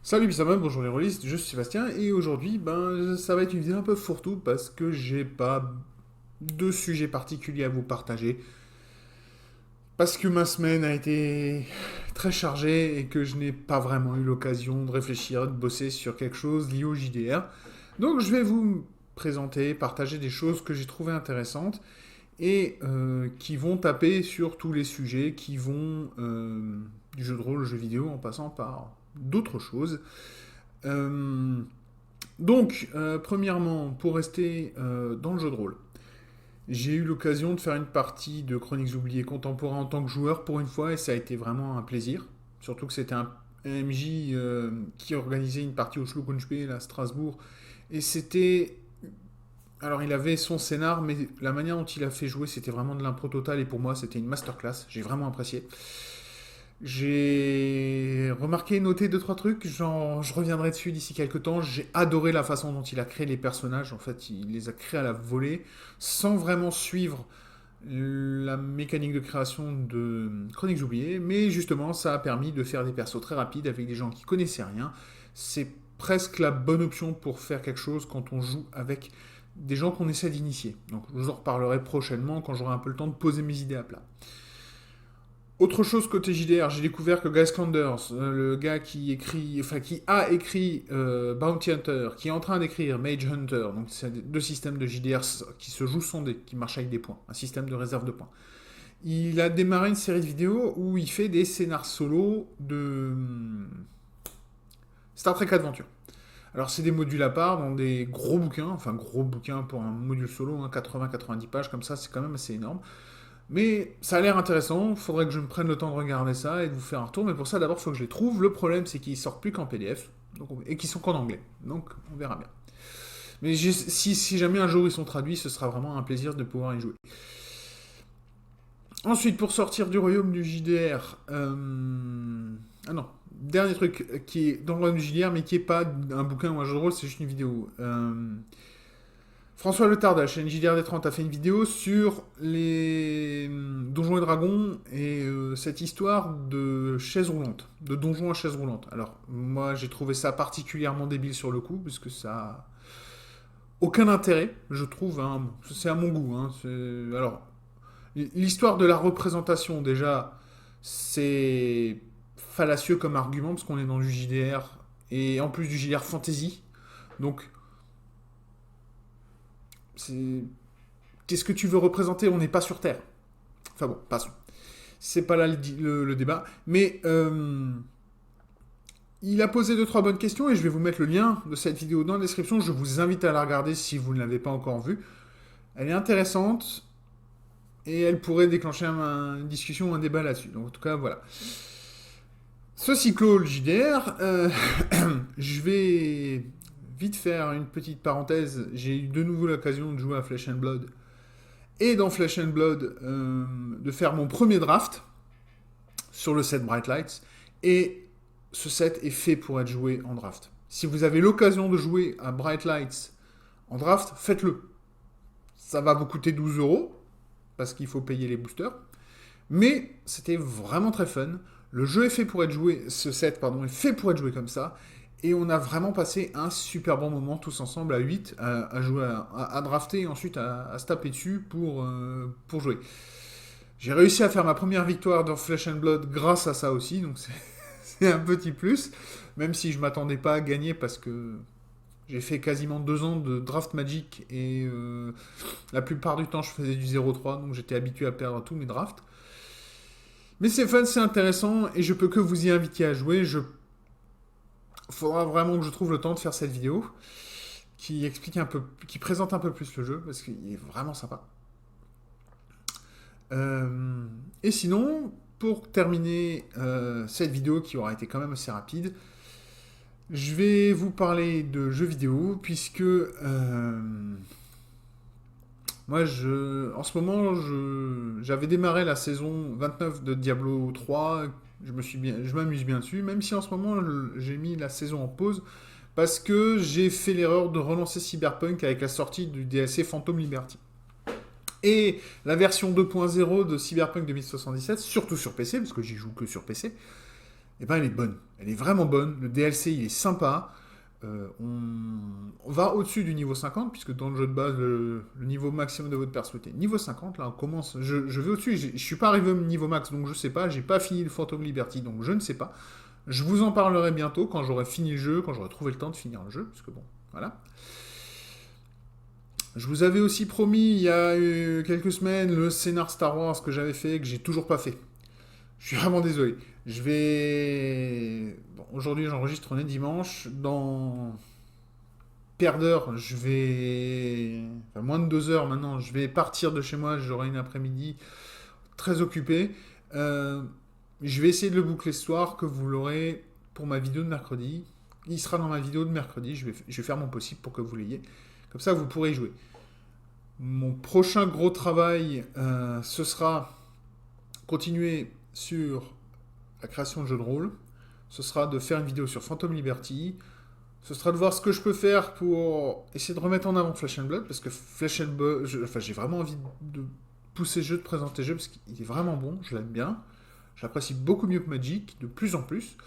Salut Bissaman, bonjour les rôlistes, je suis Sébastien et aujourd'hui ça va être une vidéo un peu fourre-tout parce que j'ai pas de sujet particulier à vous partager. Parce que ma semaine a été très chargée et que je n'ai pas vraiment eu l'occasion de réfléchir, de bosser sur quelque chose lié au JDR. Donc je vais vous présenter, partager des choses que j'ai trouvées intéressantes et qui vont taper sur tous les sujets qui vont du jeu de rôle au jeu vidéo en passant par d'autres choses. Euh, Premièrement, pour rester dans le jeu de rôle, j'ai eu l'occasion de faire une partie de Chroniques oubliées contemporains en tant que joueur pour une fois et ça a été vraiment un plaisir. Surtout que c'était un MJ qui organisait une partie au Schluckenspiel à Strasbourg. Et c'était. Alors, il avait son scénar, mais la manière dont il a fait jouer, c'était vraiment de l'impro total. Et pour moi, c'était une masterclass. J'ai vraiment apprécié. J'ai remarqué, noté deux, trois trucs, genre, je reviendrai dessus d'ici quelques temps. J'ai adoré la façon dont il a créé les personnages. En fait, il les a créés à la volée, sans vraiment suivre la mécanique de création de Chroniques oubliées. Mais justement, ça a permis de faire des persos très rapides avec des gens qui connaissaient rien. C'est presque la bonne option pour faire quelque chose quand on joue avec des gens qu'on essaie d'initier. Donc, je vous en reparlerai prochainement quand j'aurai un peu le temps de poser mes idées à plat. Autre chose côté JDR, j'ai découvert que Guy Sanders, le gars qui écrit, enfin qui a écrit Bounty Hunter, qui est en train d'écrire Mage Hunter, donc c'est deux systèmes de JDR qui se jouent sans dés, qui marchent avec des points, un système de réserve de points. Il a démarré une série de vidéos où il fait des scénars solo de Star Trek Adventure. Alors c'est des modules à part dans des gros bouquins, enfin gros bouquins pour un module solo, hein, 80-90 pages comme ça, c'est quand même assez énorme. Mais ça a l'air intéressant, il faudrait que je me prenne le temps de regarder ça et de vous faire un retour, mais pour ça d'abord il faut que je les trouve. Le problème c'est qu'ils sortent plus qu'en PDF, et qu'ils sont qu'en anglais, donc on verra bien. Mais si jamais un jour ils sont traduits, ce sera vraiment un plaisir de pouvoir y jouer. Ensuite, pour sortir du royaume du JDR, ah non, dernier truc qui est dans le royaume du JDR, mais qui est pas un bouquin ou un jeu de rôle, c'est juste une vidéo. François Letard de la chaîne JDR30 a fait une vidéo sur les Donjons et Dragons et cette histoire de chaise roulante, de donjon à chaise roulante. Alors, moi, j'ai trouvé ça particulièrement débile sur le coup, parce que ça a aucun intérêt, je trouve. Hein. C'est à mon goût. Hein. Alors, l'histoire de la représentation, déjà, c'est fallacieux comme argument, parce qu'on est dans du JDR, et en plus du JDR fantasy. Donc, c'est... Qu'est-ce que tu veux représenter? On n'est pas sur Terre. Enfin bon, passons. C'est pas là le débat. Mais il a posé deux, trois bonnes questions et je vais vous mettre le lien de cette vidéo dans la description. Je vous invite à la regarder si vous ne l'avez pas encore vue. Elle est intéressante et elle pourrait déclencher une discussion ou un débat là-dessus. Donc en tout cas, voilà. Ceci clôt le JDR. Je vais vite faire une petite parenthèse. J'ai eu de nouveau l'occasion de jouer à Flesh and Blood. Et dans Flesh and Blood, de faire mon premier draft sur le set Bright Lights. Et ce set est fait pour être joué en draft. Si vous avez l'occasion de jouer à Bright Lights en draft, faites-le. Ça va vous coûter 12 euros, parce qu'il faut payer les boosters. Mais c'était vraiment très fun. Le jeu est fait pour être joué, ce set, pardon, est fait pour être joué comme ça. Et on a vraiment passé un super bon moment tous ensemble à 8 à jouer, à drafter et ensuite à se taper dessus pour jouer. J'ai réussi à faire ma première victoire dans Flesh and Blood grâce à ça aussi, donc c'est un petit plus, même si je m'attendais pas à gagner parce que j'ai fait quasiment 2 ans de draft Magic et la plupart du temps je faisais du 0-3, donc j'étais habitué à perdre tous mes drafts. Mais c'est fun, c'est intéressant et je peux que vous y inviter à jouer. Faudra vraiment que je trouve le temps de faire cette vidéo qui explique un peu, qui présente un peu plus le jeu parce qu'il est vraiment sympa. Et sinon, pour terminer cette vidéo qui aura été quand même assez rapide, je vais vous parler de jeux vidéo puisque moi, en ce moment, j'avais démarré la saison 29 de Diablo 3. Je m'amuse bien dessus, même si en ce moment, j'ai mis la saison en pause parce que j'ai fait l'erreur de relancer Cyberpunk avec la sortie du DLC Phantom Liberty. Et la version 2.0 de Cyberpunk 2077, surtout sur PC, parce que j'y joue que sur PC, eh ben elle est bonne. Elle est vraiment bonne. Le DLC, il est sympa. On va au-dessus du niveau 50, puisque dans le jeu de base, le niveau maximum de votre perso était niveau 50. Là, on commence. Je vais au-dessus. Je suis pas arrivé au niveau max, donc je sais pas. J'ai pas fini le Phantom Liberty, donc je ne sais pas. Je vous en parlerai bientôt quand j'aurai fini le jeu, quand j'aurai trouvé le temps de finir le jeu, parce que bon, voilà. Je vous avais aussi promis il y a quelques semaines le scénar Star Wars que j'avais fait, que j'ai toujours pas fait. Je suis vraiment désolé. Je vais. Bon, aujourd'hui, j'enregistre, on est dimanche. Dans paire d'heures, je vais. Enfin, moins de 2 heures maintenant, je vais partir de chez moi. J'aurai une après-midi très occupée. Euh, je vais essayer de le boucler ce soir, que vous l'aurez pour ma vidéo de mercredi. Il sera dans ma vidéo de mercredi. Je vais faire mon possible pour que vous l'ayez. Comme ça, vous pourrez y jouer. Mon prochain gros travail, ce sera continuer sur la création de jeux de rôle. Ce sera de faire une vidéo sur Phantom Liberty. Ce sera de voir ce que je peux faire pour essayer de remettre en avant Flesh and Blood, parce que Flesh and Blood, j'ai vraiment envie de pousser ce jeu, de présenter ce jeu, parce qu'il est vraiment bon, je l'aime bien. J'apprécie beaucoup mieux que Magic, de plus en plus.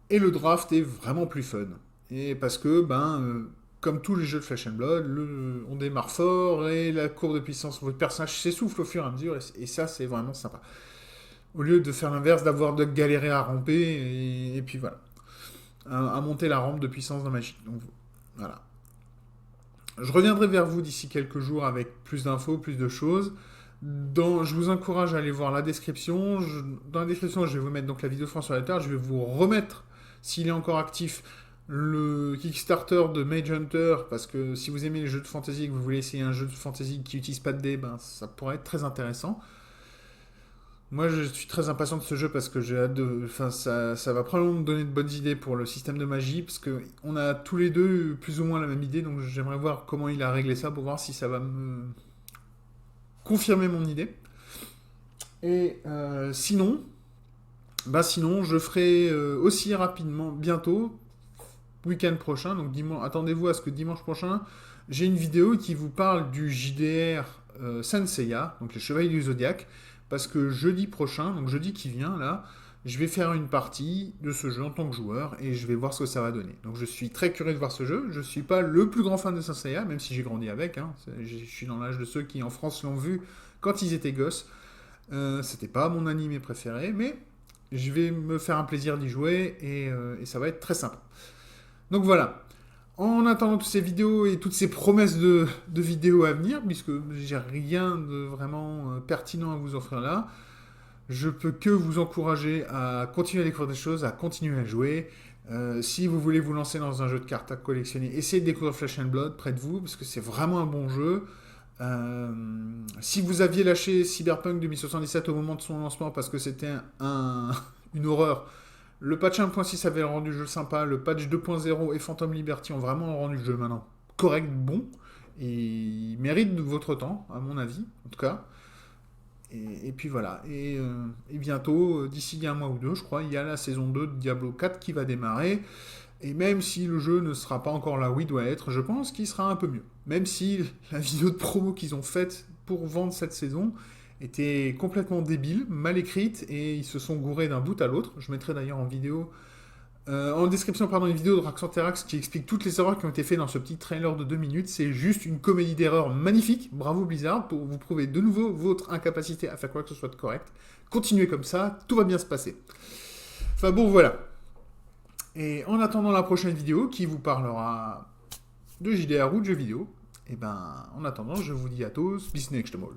Et le draft est vraiment plus fun. Et parce que, comme tous les jeux de Flesh and Blood, on démarre fort et la courbe de puissance, votre personnage s'essouffle au fur et à mesure, et ça, c'est vraiment sympa. Au lieu de faire l'inverse, d'avoir de galérer à ramper, et puis voilà. À monter la rampe de puissance dans Magic. Donc voilà. Je reviendrai vers vous d'ici quelques jours avec plus d'infos, plus de choses. Je vous encourage à aller voir la description. Dans la description, je vais vous mettre donc la vidéo de François Letter. Je vais vous remettre, s'il est encore actif, le Kickstarter de Mage Hunter, parce que si vous aimez les jeux de fantasy et que vous voulez essayer un jeu de fantasy qui n'utilise pas de dés, ça pourrait être très intéressant. Moi, je suis très impatient de ce jeu parce que j'ai hâte de. Enfin, ça va probablement me donner de bonnes idées pour le système de magie, parce que on a tous les deux plus ou moins la même idée, donc j'aimerais voir comment il a réglé ça pour voir si ça va me confirmer mon idée. Et sinon, je ferai aussi rapidement, bientôt, week-end prochain, donc attendez-vous à ce que dimanche prochain, j'ai une vidéo qui vous parle du JDR Senseiya, donc les Chevaliers du Zodiaque, parce que jeudi prochain, donc jeudi qui vient là, je vais faire une partie de ce jeu en tant que joueur et je vais voir ce que ça va donner. Donc je suis très curieux de voir ce jeu. Je ne suis pas le plus grand fan de Senseiya, même si j'ai grandi avec. Je suis dans l'âge de ceux qui en France l'ont vu quand ils étaient gosses. C'était pas mon animé préféré, mais je vais me faire un plaisir d'y jouer et ça va être très sympa. Donc voilà. En attendant toutes ces vidéos et toutes ces promesses de vidéos à venir, puisque j'ai rien de vraiment pertinent à vous offrir là, je peux que vous encourager à continuer à découvrir des choses, à continuer à jouer. Si vous voulez vous lancer dans un jeu de cartes à collectionner, essayez de découvrir Flesh and Blood près de vous, parce que c'est vraiment un bon jeu. Si vous aviez lâché Cyberpunk 2077 au moment de son lancement parce que c'était une horreur, le patch 1.6 avait rendu le jeu sympa, le patch 2.0 et Phantom Liberty ont vraiment rendu le jeu maintenant correct, bon, et il mérite votre temps, à mon avis, en tout cas. Et puis voilà, et bientôt, d'ici un mois ou deux, je crois, il y a la saison 2 de Diablo 4 qui va démarrer, et même si le jeu ne sera pas encore là où il doit être, je pense qu'il sera un peu mieux. Même si la vidéo de promo qu'ils ont faite pour vendre cette saison était complètement débile, mal écrite, et ils se sont gourés d'un bout à l'autre. Je mettrai d'ailleurs en description, une vidéo de Raxanterax qui explique toutes les erreurs qui ont été faites dans ce petit trailer de 2 minutes. C'est juste une comédie d'erreurs magnifique. Bravo Blizzard, pour vous prouver de nouveau votre incapacité à faire quoi que ce soit de correct. Continuez comme ça, tout va bien se passer. Enfin bon, voilà. Et en attendant la prochaine vidéo qui vous parlera de JDR ou de jeux vidéo, en attendant, je vous dis à tous, bis next mal.